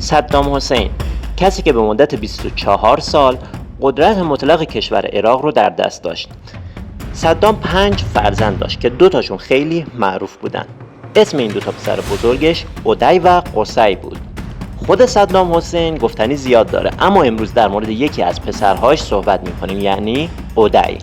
صدام حسین، کسی که به مدت 24 سال قدرت مطلق کشور عراق رو در دست داشت. صدام 5 فرزند داشت که 2 تاشون خیلی معروف بودن. اسم این 2 تا پسر بزرگش اودی و قصی بود. خود صدام حسین گفتنی زیاد داره، اما امروز در مورد یکی از پسرهاش صحبت می‌کنیم، یعنی اودی.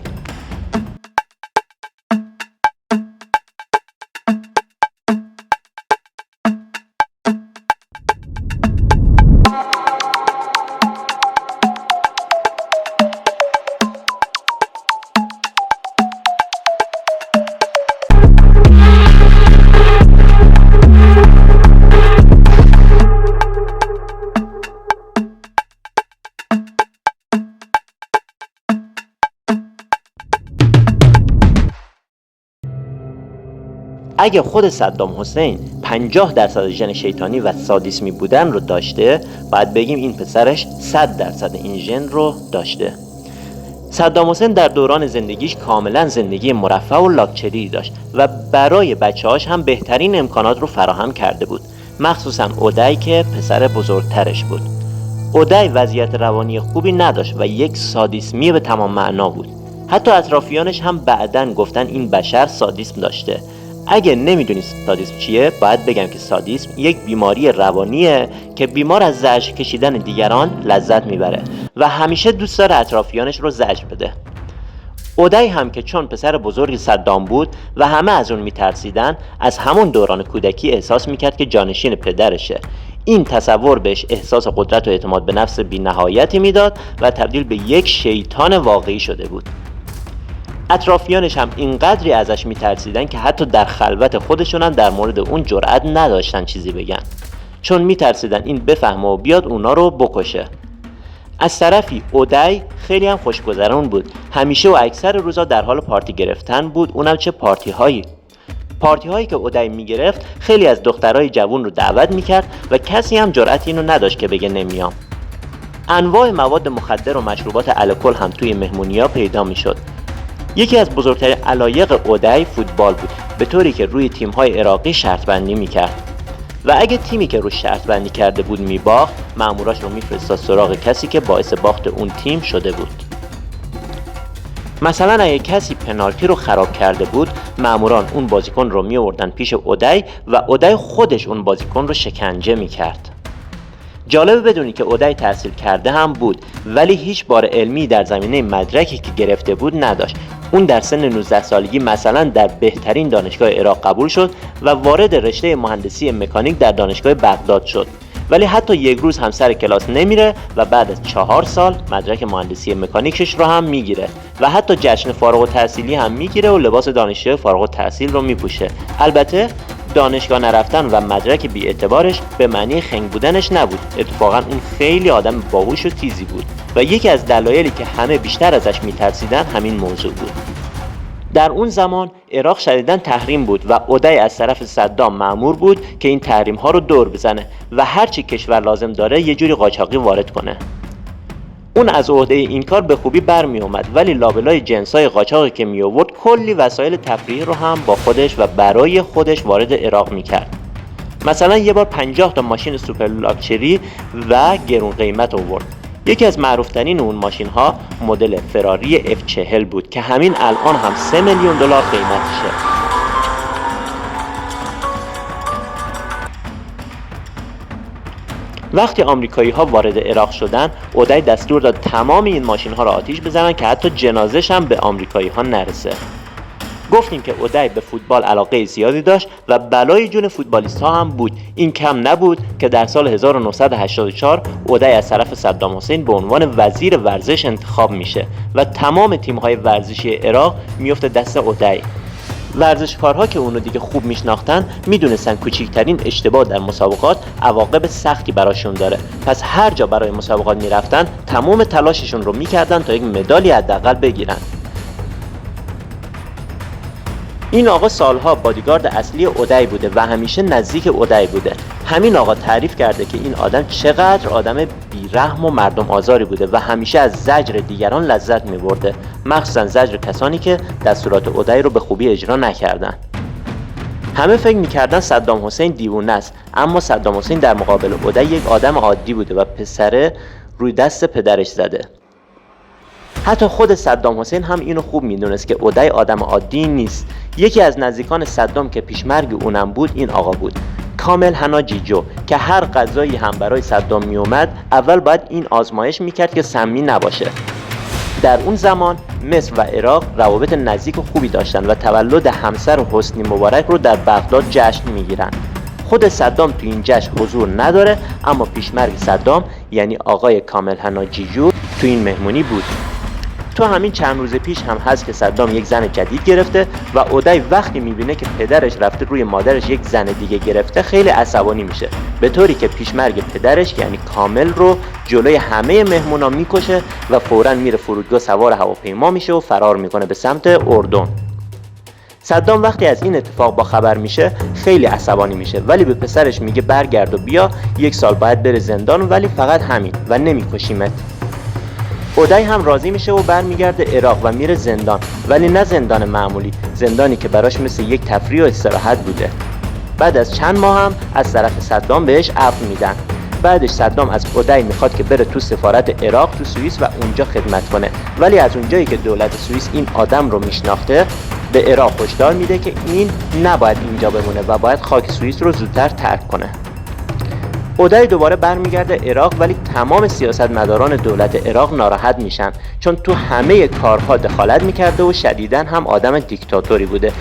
اگه خود صدام حسین 50% ژن شیطانی و سادیسمی بودن رو داشته، باید بگیم این پسرش 100% این ژن رو داشته. صدام حسین در دوران زندگیش کاملا زندگی مرفه و لاکچری داشت و برای بچه‌هاش هم بهترین امکانات رو فراهم کرده بود، مخصوصا اودی که پسر بزرگترش بود. اودی وضعیت روانی خوبی نداشت و یک سادیسمی به تمام معنا بود. حتی اطرافیانش هم بعداً گفتن این بشر سادیسم داشته. اگه نمیدونی سادیسم چیه، باید بگم که سادیسم یک بیماری روانیه که بیمار از زجر کشیدن دیگران لذت میبره و همیشه دوست داره اطرافیانش رو زجر بده. اودی هم که چون پسر بزرگ صدام بود و همه از اون میترسیدن، از همون دوران کودکی احساس میکرد که جانشین پدرشه. این تصور بهش احساس قدرت و اعتماد به نفس بی‌نهایتی میداد و تبدیل به یک شیطان واقعی شده بود. اطرافیانش هم اینقدری ازش میترسیدن که حتی در خلوت خودشون هم در مورد اون جرئت نداشتن چیزی بگن، چون میترسیدن این بفهمه و بیاد اونا رو بکشه. از طرفی اودی خیلی هم خوشگذران بود، همیشه و اکثر روزا در حال پارتی گرفتن بود، اونم چه پارتی هایی که اودی میگرفت خیلی از دخترای جوون رو دعوت میکرد و کسی هم جرأت اینو نداشت که بگه نمیام. انواع مواد مخدر و مشروبات الکل هم توی مهمونی‌ها پیدا میشد. یکی از بزرگترین علایق اودی فوتبال بود، به طوری که روی تیم‌های عراقی شرط بندی می‌کرد و اگه تیمی که روش شرط بندی کرده بود میباخت، ماموراش رو میفرستاد سراغ کسی که باعث باخت اون تیم شده بود. مثلا اگه کسی پنالتی رو خراب کرده بود، ماموران اون بازیکن رو می‌آوردن پیش اودی و اودی خودش اون بازیکن رو شکنجه می‌کرد. جالبه بدونی که اودی تحصیل کرده هم بود، ولی هیچ بار علمی در زمینه مدرکی که گرفته بود نداشت. اون در سن 19 سالگی مثلا در بهترین دانشگاه عراق قبول شد و وارد رشته مهندسی مکانیک در دانشگاه بغداد شد، ولی حتی یک روز هم سر کلاس نمیره و بعد از 4 سال مدرک مهندسی مکانیکش رو هم میگیره و حتی جشن فارغ التحصیلی هم میگیره و لباس دانشجوی فارغ التحصیل رو میپوشه. البته دانشگاه نرفتن و مدرک بی‌اعتبارش به معنی خنگ بودنش نبود، اتفاقا اون خیلی آدم باهوش و تیزی بود و یکی از دلایلی که همه بیشتر ازش میترسیدن همین موضوع بود. در اون زمان عراق شدیداً تحریم بود و اودی از طرف صدام مأمور بود که این تحریم ها رو دور بزنه و هرچی کشور لازم داره یه جوری قاچاقی وارد کنه. اون از عهده این کار به خوبی برمی اومد، ولی لابلای جنسای قاچاقی که می آورد کلی وسایل تفریحی رو هم با خودش و برای خودش وارد عراق میکرد. مثلا یه بار 50 تا ماشین سوپر لاکچری و گرون قیمت آورد. یکی از معروفترین اون ماشین ها مدل فراری F40 بود که همین الان هم 3 میلیون دلار قیمتشه. وقتی آمریکایی ها وارد عراق شدن، اودی دستور داد تمام این ماشین ها را آتیش بزنن که حتی جنازش هم به آمریکایی ها نرسه. گفتیم که اودی به فوتبال علاقه زیادی داشت و بلای جون فوتبالیست ها هم بود. این کم نبود که در سال 1984 اودی از طرف صدام حسین به عنوان وزیر ورزش انتخاب میشه و تمام تیم های ورزشی عراق میفته دست اودی. ورزشکارها که اونو دیگه خوب میشناختن میدونستن کوچکترین اشتباه در مسابقات عواقب سختی براشون داره، پس هر جا برای مسابقات میرفتن تمام تلاششون رو میکردن تا یک مدالی حداقل بگیرن. این آقا سالها بادیگارد اصلی اودی بوده و همیشه نزدیک اودی بوده. همین آقا تعریف کرده که این آدم چقدر آدم بیرحم و مردم آزاری بوده و همیشه از زجر دیگران لذت می‌برده، مخصوصا زجر کسانی که دستورات اودی رو به خوبی اجرا نکردن. همه فکر میکردن صدام حسین دیوونه است، اما صدام حسین در مقابل اودی یک آدم عادی بوده و پسره روی دست پدرش زده. حتی خود صدام حسین هم اینو خوب میدونست که اودی آدم عادی نیست. یکی از نزدیکان صدام که پیشمرگ اونم بود این آقا بود، کامل هناجیجو، که هر غذایی هم برای صدام میومد اول باید این آزمایش میکرد که سمی نباشه. در اون زمان مصر و عراق روابط نزدیک و خوبی داشتن و تولد همسر حسنی مبارک رو در بغداد جشن میگیرن. خود صدام تو این جشن حضور نداره، اما پیشمرگ صدام یعنی آقای کامل هناجیجو تو این مهمونی بود. تو همین چند روز پیش هم هست که صدام یک زن جدید گرفته و اودی وقتی میبینه که پدرش رفته روی مادرش یک زن دیگه گرفته خیلی عصبانی میشه، به طوری که پیشمرگ پدرش یعنی کامل رو جلوی همه مهمونا میکشه و فوراً میره فرودگاه سوار هواپیما میشه و فرار میکنه به سمت اردن. صدام وقتی از این اتفاق با خبر میشه خیلی عصبانی میشه، ولی به پسرش میگه برگرد و بیا، 1 سال باید بره زندان ولی فقط همین و نمیکشیمت. اودی هم راضی میشه و برمیگرده عراق و میره زندان، ولی نه زندان معمولی، زندانی که براش مثل یک تفریح و استراحت بوده. بعد از چند ماه هم از طرف صدام بهش عفو میدن. بعدش صدام از اودی میخواد که بره تو سفارت عراق تو سوئیس و اونجا خدمت کنه، ولی از اونجایی که دولت سوئیس این آدم رو میشناخته به عراق هشدار میده که این نباید اینجا بمونه و باید خاک سوئیس رو زودتر ترک کنه. اودی دوباره برمیگرده عراق، ولی تمام سیاستمداران دولت عراق ناراحت میشن چون تو همه کارها دخالت میکرده و شدیداً هم آدم دیکتاتوری بوده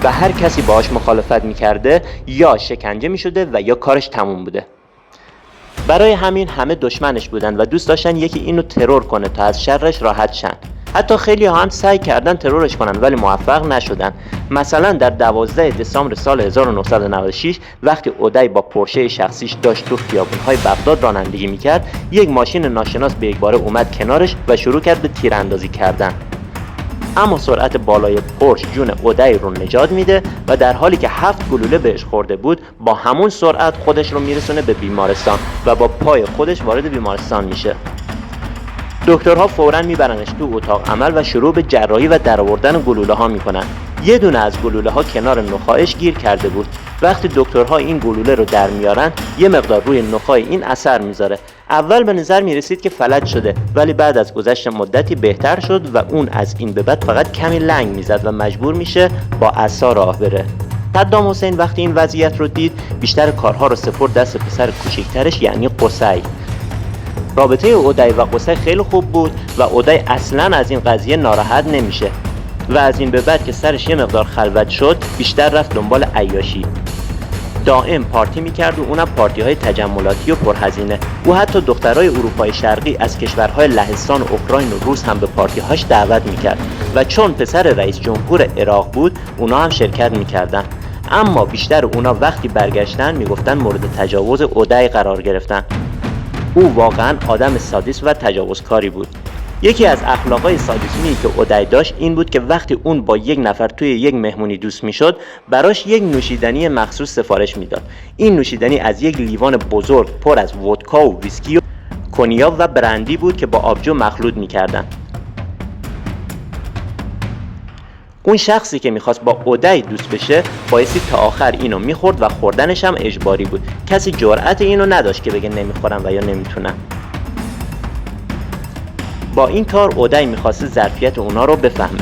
و هر کسی باهاش مخالفت میکرده یا شکنجه میشده و یا کارش تموم بوده. برای همین همه دشمنش بودن و دوست داشتن یکی اینو ترور کنه تا از شرش راحت شن. حتی خیلی ها هم سعی کردن ترورش کنن ولی موفق نشدن. مثلا در 12 دسامبر سال 1996 وقتی اودی با پورشه شخصیش داشت تو خیابون‌های بغداد رانندگی میکرد، یک ماشین ناشناس به یکباره اومد کنارش و شروع کرد به تیراندازی کردن. اما سرعت بالای پورش جون اودی رو نجات میده و در حالی که 7 گلوله بهش خورده بود با همون سرعت خودش رو میرسونه به بیمارستان و با پای خودش وارد بیمارستان میشه. دکترها فوراً میبرنش تو اتاق عمل و شروع به جراحی و درآوردن گلوله ها میکنن. یه دونه از گلوله ها کنار نخاعش گیر کرده بود. وقتی دکترها این گلوله رو در میارن یه مقدار روی نخاع این اثر میذاره. اول به نظر میرسید که فلج شده، ولی بعد از گذشت مدتی بهتر شد و اون از این به بعد فقط کمی لنگ میزد و مجبور میشه با عصا راه بره. صدام حسین وقتی این وضعیت رو دید بیشتر کارها رو سپرد دست پسر کوچکترش یعنی قصی. رابطه اودی و قصی خیلی خوب بود و اودی اصلا از این قضیه ناراحت نمیشه و از این به بعد که سرش یه مقدار خلوت شد بیشتر رفت دنبال عیاشی. دائم پارتی میکرد و اونم پارتی های تجملاتی و پرهزینه. او حتی دخترای اروپای شرقی از کشورهای لهستان و اوکراین و روس هم به پارتی هاش دعوت میکرد و چون پسر رئیس جمهور عراق بود اونا هم شرکت میکردن. اما بیشتر اونا وقتی برگشتن میگفتن مورد تجاوز اودی قرار گرفتن. او واقعا آدم سادیست و تجاوزکاری بود. یکی از اخلاقای سادیسمی که اودی داشت این بود که وقتی اون با یک نفر توی یک مهمونی دوست میشد براش یک نوشیدنی مخصوص سفارش میداد. این نوشیدنی از یک لیوان بزرگ پر از ودکا و ویسکی و کنیاک و برندی بود که با آبجو مخلوط میکردن. اون شخصی که میخواست با اودی دوست بشه بایستی تا آخر اینو میخورد و خوردنش هم اجباری بود. کسی جرأت اینو نداشت که بگه نمیخورم و یا نمیتونم. با این کار اودی میخواست ظرفیت اونا رو بفهمه.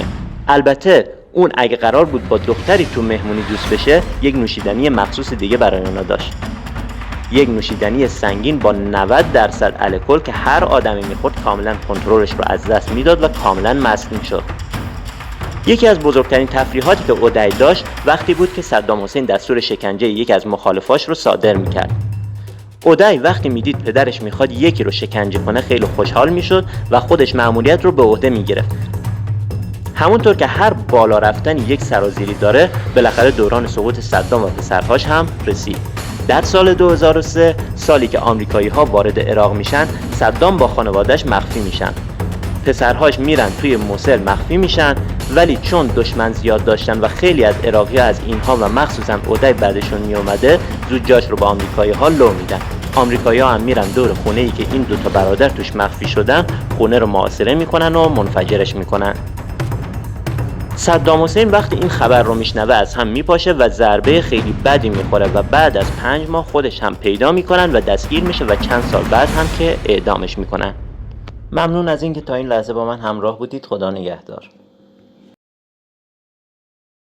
البته اون اگه قرار بود با دختری تو مهمونی دوست بشه یک نوشیدنی مخصوص دیگه برای اونا داشت. یک نوشیدنی سنگین با 90% الکل که هر آدمی میخورد کاملا کنترلش رو از دست میداد و کاملا مست میشد. یکی از بزرگترین تفریحاتی که اودی داشت وقتی بود که صدام حسین دستور شکنجه یکی از مخالفاش رو صادر میکرد. اودی وقتی میدید پدرش میخواد یکی رو شکنجه کنه خیلی خوشحال میشد و خودش مأموریت رو به عهده میگرفت. همونطور که هر بالا رفتن یک سرازیری داره بالاخره دوران سقوط صدام و پسرهاش هم رسید. در سال 2003 سالی که آمریکایی ها وارد عراق میشن صدام با خانواده‌اش مخفی میشن. پسرهاش میرن توی موصل مخفی میشن، ولی چون دشمن زیاد داشتن و خیلی از عراقی‌ها از اینها و مخصوصا اودی بعدشون میومده زود جاش رو با آمریکایی‌ها لو میدن. آمریکایی‌ها هم میرن دور خونه‌ای که این دوتا برادر توش مخفی شدن خونه رو محاصره میکنن و منفجرش میکنن. صدام حسین وقتی این خبر رو میشنوه از هم میپاشه و ضربه خیلی بدی میخوره و بعد از 5 ماه خودش هم پیدا میکنن و دستگیر میشه و چند سال بعد هم که اعدامش میکنن. ممنون از اینکه تا این لحظه با من همراه بودید. خدا نگهدار.